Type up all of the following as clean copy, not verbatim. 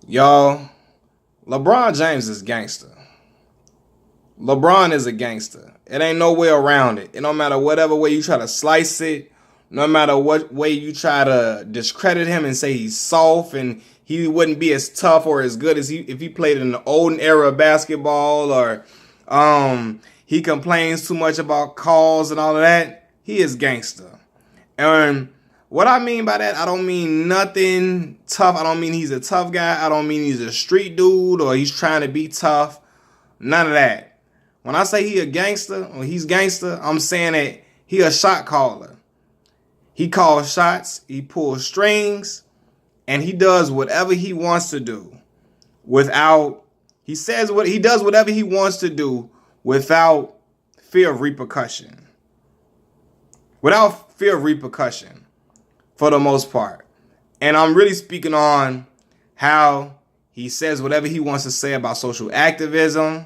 Y'all, LeBron James is gangster. LeBron is a gangster. It ain't no way around it. It don't matter whatever way you try to slice it, no matter what way you try to discredit him and say he's soft and he wouldn't be as tough or as good as if he played in the olden era of basketball, or he complains too much about calls and all of that. He is gangster. And what I mean by that, I don't mean nothing tough. I don't mean he's a tough guy. I don't mean he's a street dude or he's trying to be tough. None of that. When I say he a gangster or he's gangster, I'm saying that he a shot caller. He calls shots, he pulls strings, and he does whatever he wants to do he does whatever he wants to do without fear of repercussion. Without fear of repercussion, for the most part. And I'm really speaking on how he says whatever he wants to say about social activism.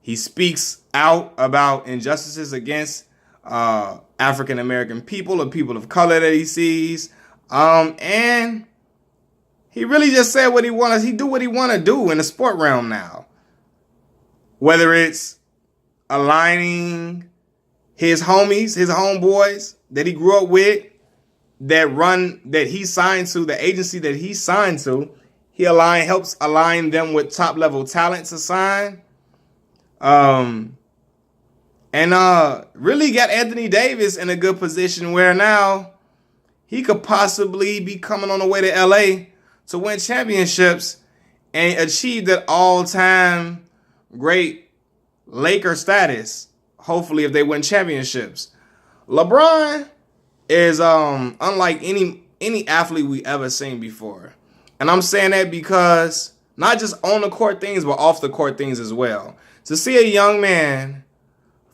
He speaks out about injustices against African American people or people of color that he sees. And he really just said what he wants. He do what he want to do in the sport realm now. Whether it's aligning his homies, his homeboys that he grew up with, that he signed to, the agency that he signed to, helps align them with top level talent to sign. And really got Anthony Davis in a good position where now he could possibly be coming on the way to LA to win championships and achieve that all-time great Laker status. Hopefully, if they win championships. LeBron is unlike any athlete we ever seen before. And I'm saying that because not just on the court things, but off the court things as well. To see a young man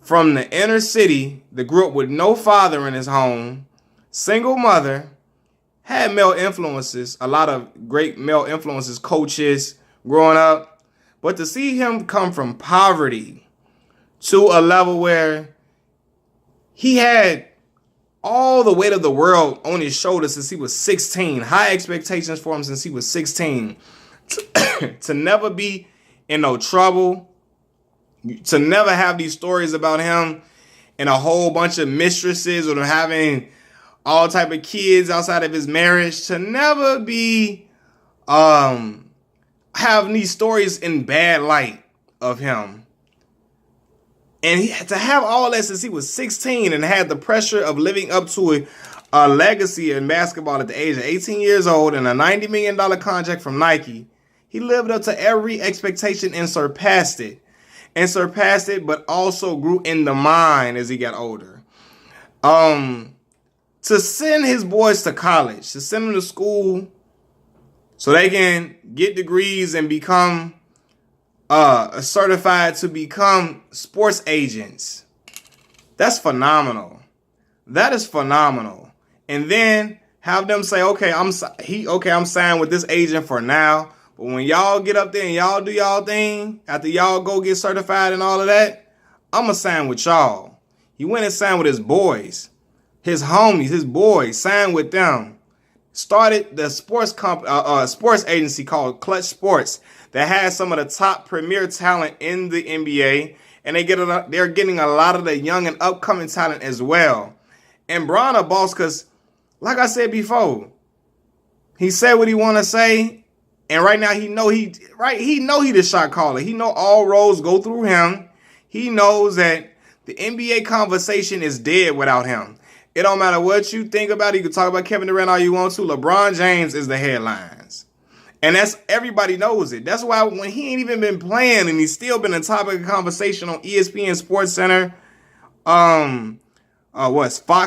from the inner city that grew up with no father in his home, single mother, had male influences, a lot of great male influences, coaches growing up. But to see him come from poverty to a level where he had all the weight of the world on his shoulders since he was 16, high expectations for him since he was 16, to never be in no trouble, to never have these stories about him and a whole bunch of mistresses or having all type of kids outside of his marriage, to never be having these stories in bad light of him. And he had to have all that since he was 16 and had the pressure of living up to a legacy in basketball at the age of 18 years old and a $90 million contract from Nike. He lived up to every expectation and surpassed it. But also grew in the mind as he got older. To send his boys to college, to send them to school so they can get degrees and become certified to become sports agents. That's phenomenal. That is phenomenal. And then have them say, okay, I'm signed with this agent for now. But when y'all get up there and y'all do y'all thing, after y'all go get certified and all of that, I'm going to sign with y'all. He went and signed with his boys, his homies, his boys, signed with them. Started the sports agency called Clutch Sports that has some of the top premier talent in the NBA, and they're getting a lot of the young and upcoming talent as well. And Bron a boss because, like I said before, he said what he want to say, and right now he know he the shot caller. He know all roads go through him. He knows that the NBA conversation is dead without him. It don't matter what you think about it. You can talk about Kevin Durant all you want to. LeBron James is the headlines. And everybody knows it. That's why when he ain't even been playing and he's still been a topic of conversation on ESPN Sports Center, Fox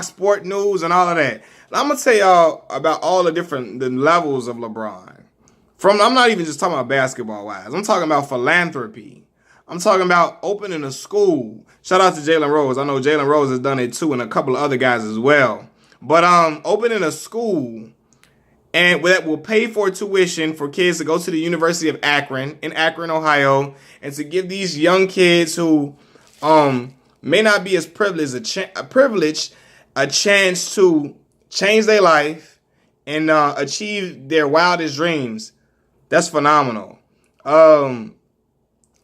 Sport News and all of that. And I'm going to tell y'all about all the levels of LeBron. I'm not even just talking about basketball-wise. I'm talking about philanthropy. I'm talking about opening a school. Shout out to Jalen Rose. I know Jalen Rose has done it too, and a couple of other guys as well. But opening a school and that will pay for tuition for kids to go to the University of Akron in Akron, Ohio, and to give these young kids who may not be as privileged a chance to change their life and achieve their wildest dreams. That's phenomenal.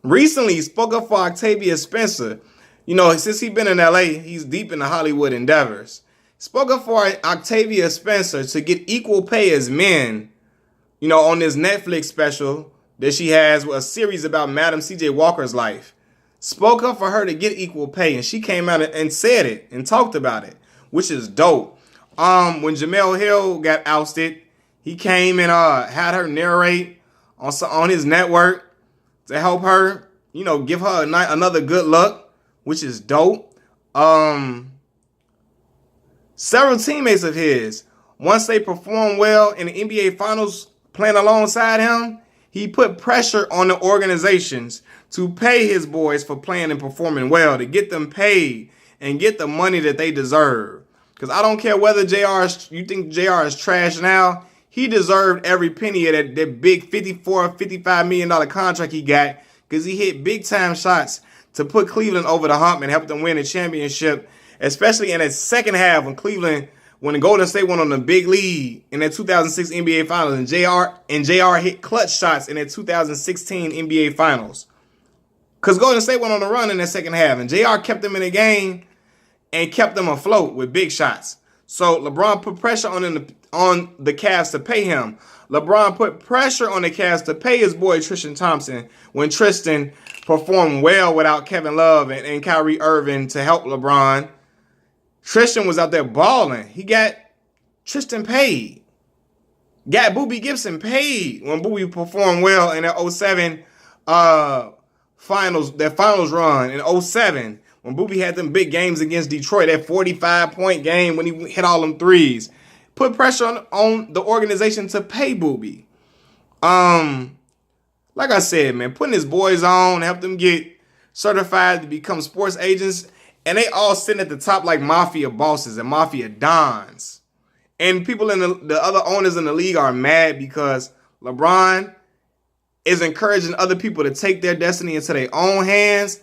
Recently, he spoke up for Octavia Spencer. You know, since he's been in LA, he's deep into Hollywood endeavors. Spoke up for Octavia Spencer to get equal pay as men, you know, on this Netflix special that she has, a series about Madam C.J. Walker's life. Spoke up for her to get equal pay, and she came out and said it and talked about it, which is dope. When Jemele Hill got ousted, he came and had her narrate on his network to help her, you know, give her another good look, which is dope. Several teammates of his, once they performed well in the NBA Finals playing alongside him, he put pressure on the organizations to pay his boys for playing and performing well, to get them paid and get the money that they deserve. Because I don't care whether you think JR is trash now, he deserved every penny of that big $55 million contract he got, because he hit big time shots to put Cleveland over the hump and help them win a championship, especially in that second half when the Golden State went on the big lead in that 2006 NBA Finals, and JR hit clutch shots in that 2016 NBA Finals. Because Golden State went on a run in that second half, and JR kept them in the game and kept them afloat with big shots. So LeBron put pressure on the Cavs to pay him. LeBron put pressure on the Cavs to pay his boy Tristan Thompson when Tristan performed well without Kevin Love and Kyrie Irving to help LeBron. Tristan was out there balling. He got Tristan paid. Got Boobie Gibson paid when Boobie performed well in that 07 finals run in 07. When Boobie had them big games against Detroit, that 45-point game when he hit all them threes. Put pressure on the organization to pay Boobie. Like I said, man, putting his boys on, help them get certified to become sports agents, and they all sitting at the top like mafia bosses and mafia dons. And people in the other owners in the league are mad because LeBron is encouraging other people to take their destiny into their own hands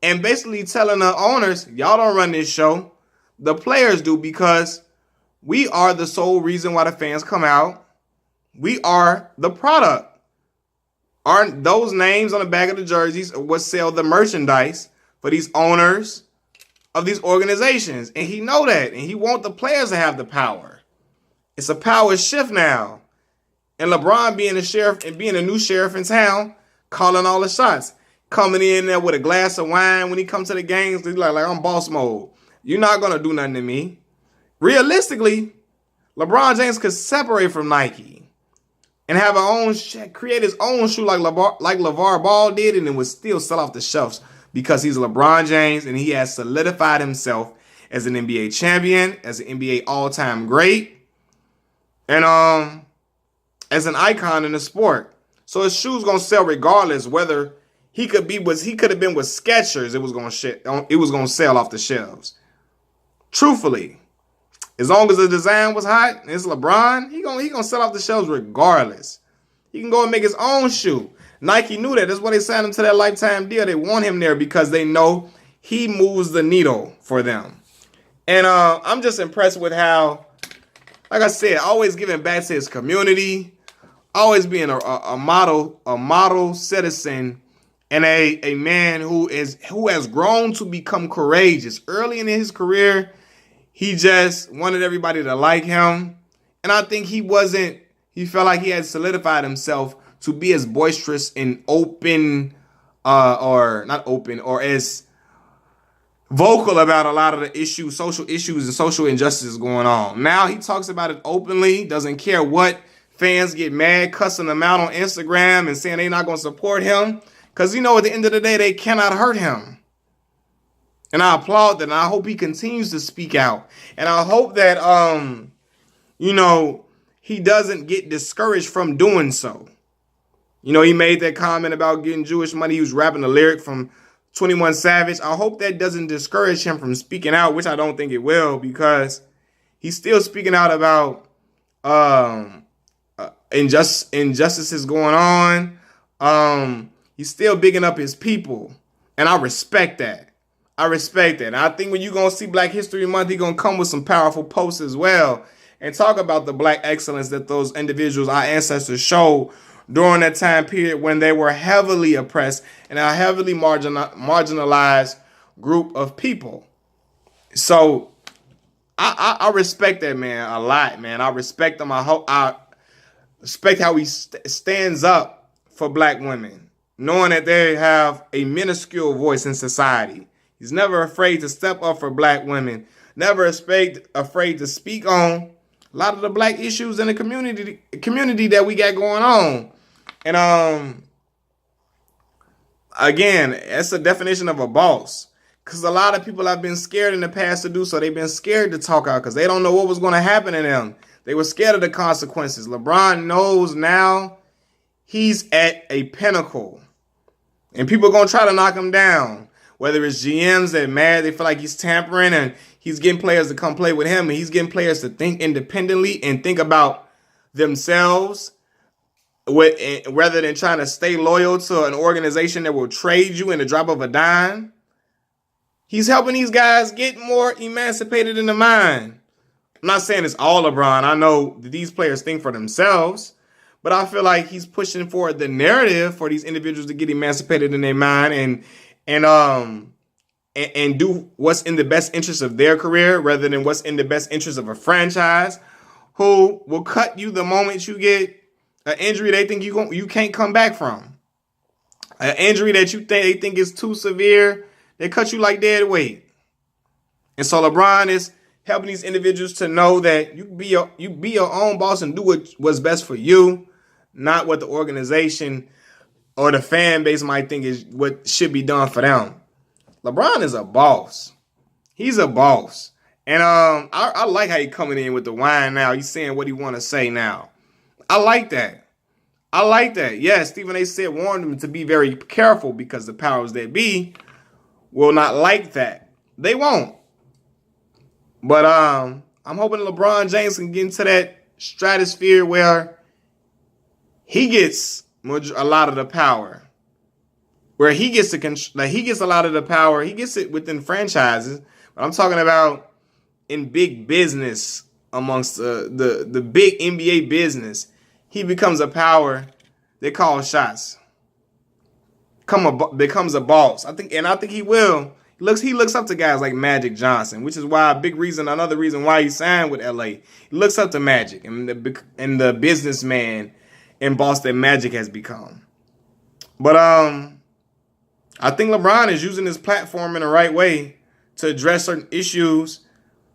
and basically telling the owners, y'all don't run this show. The players do, because we are the sole reason why the fans come out. We are the product. Aren't those names on the back of the jerseys what sell the merchandise for these owners of these organizations? And he know that, and he want the players to have the power. It's a power shift now. And LeBron being the sheriff and being a new sheriff in town, calling all the shots, coming in there with a glass of wine when he comes to the games, he's like I'm boss mode. You're not gonna do nothing to me. Realistically, LeBron James could separate from Nike and have create his own shoe like LeVar Ball did, and it would still sell off the shelves because he's LeBron James and he has solidified himself as an NBA champion, as an NBA all-time great, and as an icon in the sport. So his shoes gonna sell regardless whether he could have been with Skechers. It was gonna sell off the shelves. Truthfully, as long as the design was hot and it's LeBron, he gonna sell off the shelves regardless. He can go and make his own shoe. Nike knew that. That's why they signed him to that lifetime deal. They want him there because they know he moves the needle for them. And I'm just impressed with how, like I said, always giving back to his community, always being a model citizen, and a man who has grown to become courageous. Early in his career, he just wanted everybody to like him. And I think he felt like he had solidified himself to be as boisterous and open, or as vocal about a lot of the issues, social issues and social injustices going on. Now he talks about it openly, doesn't care what fans get mad, cussing him out on Instagram and saying they're not going to support him. Because, at the end of the day, they cannot hurt him. And I applaud that. And I hope he continues to speak out. And I hope that, he doesn't get discouraged from doing so. He made that comment about getting Jewish money. He was rapping the lyric from 21 Savage. I hope that doesn't discourage him from speaking out, which I don't think it will, because he's still speaking out about injustices going on. He's still bigging up his people. And I respect that. And I think when you're going to see Black History Month, he's going to come with some powerful posts as well. and talk about the black excellence that those individuals, our ancestors, showed during that time period when they were heavily oppressed and a heavily marginalized group of people. So I respect that man a lot, man. I respect him. I respect how he stands up for black women, knowing that they have a minuscule voice in society. He's never afraid to step up for black women, never afraid to speak on a lot of the black issues in the community that we got going on. And again, that's a definition of a boss. Because a lot of people have been scared in the past to do so. They've been scared to talk out because they don't know what was going to happen to them. They were scared of the consequences. LeBron knows now he's at a pinnacle. And people are going to try to knock him down. Whether it's GMs that are mad, they feel like he's tampering and he's getting players to come play with him. And he's getting players to think independently and think about themselves rather than trying to stay loyal to an organization that will trade you in the drop of a dime. He's helping these guys get more emancipated in the mind. I'm not saying it's all LeBron. I know that these players think for themselves, but I feel like he's pushing forward the narrative for these individuals to get emancipated in their mind and do what's in the best interest of their career rather than what's in the best interest of a franchise who will cut you the moment you get an injury they think you can't come back from. An injury that they think is too severe. They cut you like dead weight. And so LeBron is helping these individuals to know that you be your own boss and do what's best for you, not what the organization or the fan base might think is what should be done for them. LeBron is a boss. He's a boss. And I like how he's coming in with the wine now. He's saying what he want to say now. I like that. Yes, Stephen A. said warned him to be very careful because the powers that be will not like that. They won't. But I'm hoping LeBron James can get into that stratosphere where he gets a lot of the power. Where he gets a lot of the power. He gets it within franchises. But I'm talking about in big business amongst the big NBA business. He becomes a power that calls shots. Becomes a boss. I think he will. He looks up to guys like Magic Johnson, which is why another reason why he signed with LA. He looks up to Magic and the businessman and boss that Magic has become. But I think LeBron is using his platform in the right way to address certain issues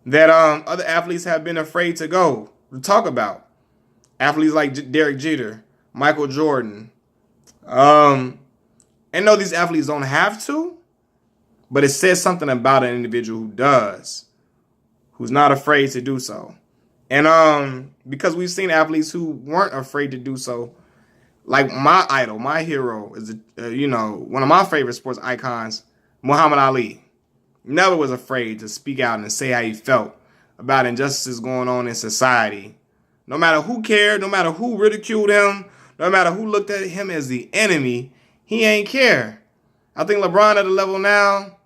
that other athletes have been afraid to talk about. Athletes like Derek Jeter, Michael Jordan. And no, these athletes don't have to, but it says something about an individual who does, who's not afraid to do so. And because we've seen athletes who weren't afraid to do so, like my idol, my hero is, one of my favorite sports icons, Muhammad Ali. Never was afraid to speak out and say how he felt about injustices going on in society. No matter who cared, no matter who ridiculed him, no matter who looked at him as the enemy, he ain't care. I think LeBron at the level now,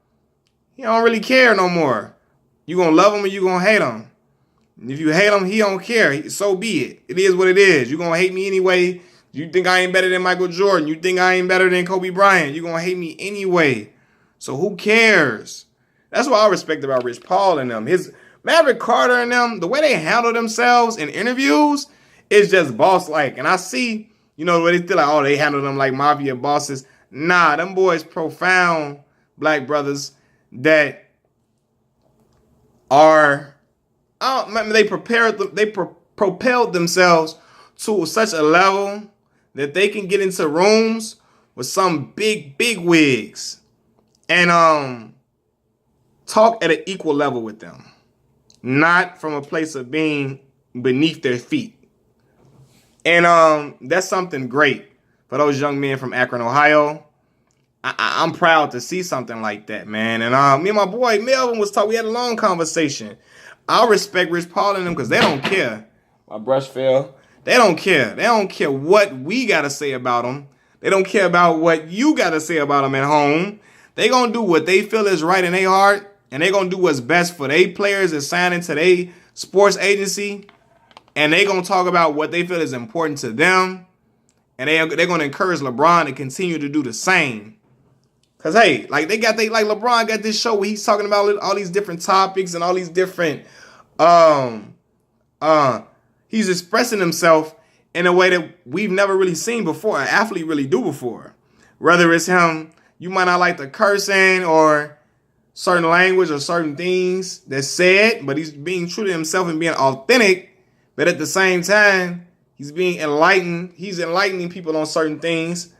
he don't really care no more. You gonna love him or you gonna hate him. And if you hate him, he don't care. So be it. It is what it is. You gonna hate me anyway. You think I ain't better than Michael Jordan. You think I ain't better than Kobe Bryant. You gonna hate me anyway. So who cares? That's what I respect about Rich Paul and them. His Maverick Carter and them, the way they handle themselves in interviews is just boss-like. And I see, where they feel like, they handle them like mafia bosses. Nah, them boys profound black brothers that are, they propelled themselves to such a level that they can get into rooms with some big wigs and talk at an equal level with them, not from a place of being beneath their feet. And that's something great for those young men from Akron, Ohio. I'm proud to see something like that, man. And me and my boy Melvin was talking. We had a long conversation. I respect Rich Paul and them because they don't care. My brush fell. They don't care. They don't care what we got to say about them. They don't care about what you got to say about them at home. They going to do what they feel is right in their heart. And they going to do what's best for their players that sign into their sports agency. and they gonna talk about what they feel is important to them, and they're gonna encourage LeBron to continue to do the same. Cause hey, like LeBron got this show where he's talking about all these different topics and all these different he's expressing himself in a way that we've never really seen before, an athlete really do before. Whether it's him, you might not like the cursing or certain language or certain things that's said, but he's being true to himself and being authentic. But at the same time, he's being enlightened. He's enlightening people on certain things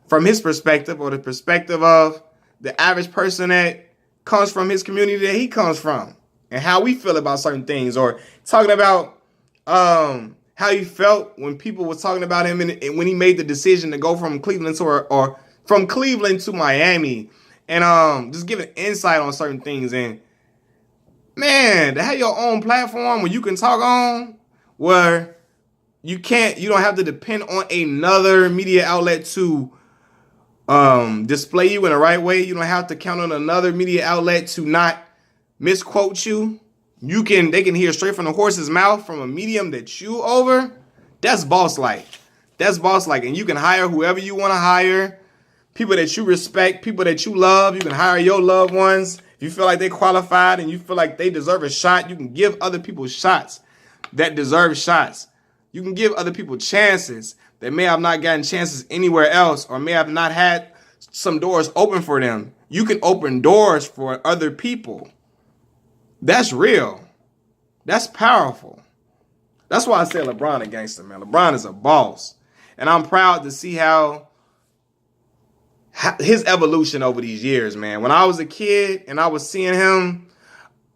from his perspective or the perspective of the average person that comes from his community that he comes from and how we feel about certain things, or talking about how he felt when people were talking about him and when he made the decision to go from Cleveland to or from Cleveland to Miami, and just giving insight on certain things. And man, to have your own platform where you can talk on, where you don't have to depend on another media outlet to display you in the right way. You don't have to count on another media outlet to not misquote you. They can hear straight from the horse's mouth from a medium that you over. That's boss-like. That's boss-like. And you can hire whoever you want to hire. People that you respect, people that you love. You can hire your loved ones. If you feel like they qualified and you feel like they deserve a shot, you can give other people shots that deserve shots. You can give other people chances that may have not gotten chances anywhere else, or may have not had some doors open for them. You can open doors for other people. That's real. That's powerful. That's why I say LeBron a gangster, man. LeBron is a boss. And I'm proud to see how his evolution over these years, man. When I was a kid and I was seeing him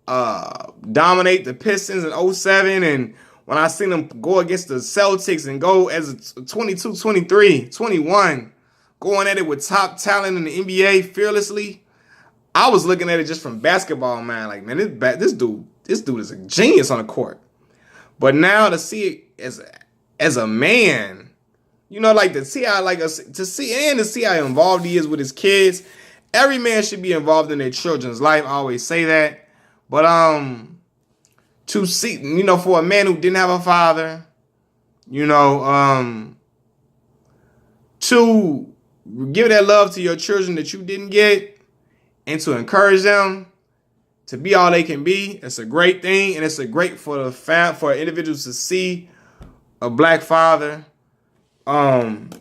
dominate the Pistons in 2007, and when I seen him go against the Celtics and go as a 22, 23, 21, going at it with top talent in the NBA fearlessly, I was looking at it just from basketball, man. Like, man, this dude is a genius on the court. But now to see it as a man, you know, like to see how involved he is with his kids. Every man should be involved in their children's life. I always say that. But to see, you know, for a man who didn't have a father, you know, to give that love to your children that you didn't get, and to encourage them to be all they can be, it's a great thing, and it's a great for individuals to see a black father loving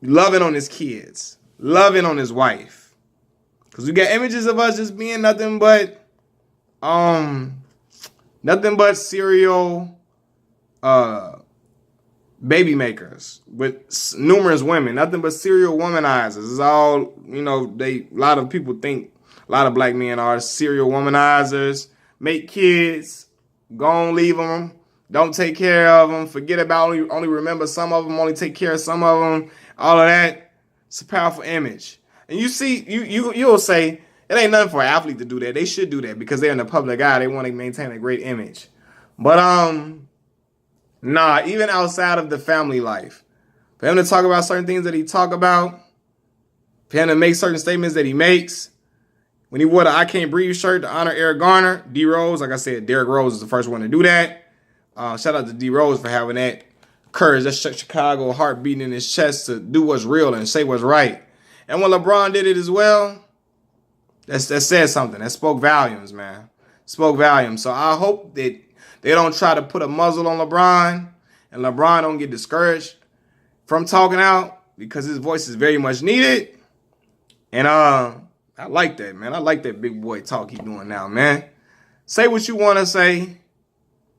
on his kids, loving on his wife. Because we got images of us just being nothing but serial baby makers with numerous women, nothing but serial womanizers. It's all, you know, a lot of people think a lot of black men are serial womanizers, make kids, go and leave them, don't take care of them, forget about only remember some of them, only take care of some of them, all of that. It's a powerful image. And you see, you'll say, it ain't nothing for an athlete to do that. They should do that because they're in the public eye. They want to maintain a great image. But nah, even outside of the family life, for him to talk about certain things that he talk about, for him to make certain statements that he makes, when he wore the I Can't Breathe shirt to honor Eric Garner, D Rose, like I said, Derrick Rose is the first one to do that. Shout out to D Rose for having that courage, that Chicago heart beating in his chest to do what's real and say what's right. And when LeBron did it as well, that said something. That spoke volumes, man. Spoke volumes. So I hope that they don't try to put a muzzle on LeBron, and LeBron don't get discouraged from talking out, because his voice is very much needed. And I like that, man. I like that big boy talk he's doing now, man. Say what you want to say.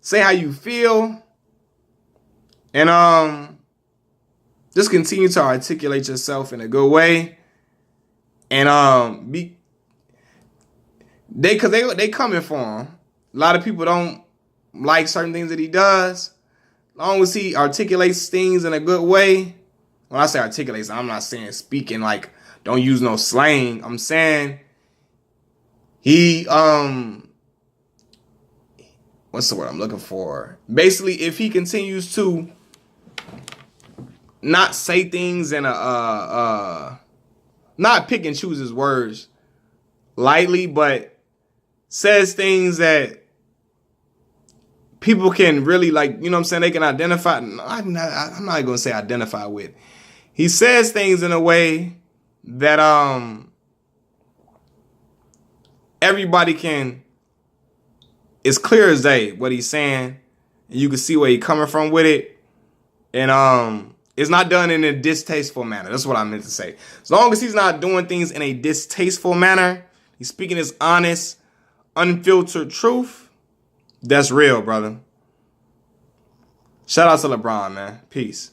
Say how you feel. And just continue to articulate yourself in a good way. And they coming for him. A lot of people don't like certain things that he does. As long as he articulates things in a good way. When I say articulates, I'm not saying speaking like don't use no slang. I'm saying he what's the word I'm looking for? Basically, if he continues to not say things in a not pick and choose his words lightly, but says things that people can really, like, you know what I'm saying, they can identify. I'm not going to say identify with. He says things in a way that everybody can, it's clear as day what he's saying. And you can see where he's coming from with it. And it's not done in a distasteful manner. That's what I meant to say. As long as he's not doing things in a distasteful manner, he's speaking his honest, unfiltered truth, that's real, brother. Shout out to LeBron, man. Peace.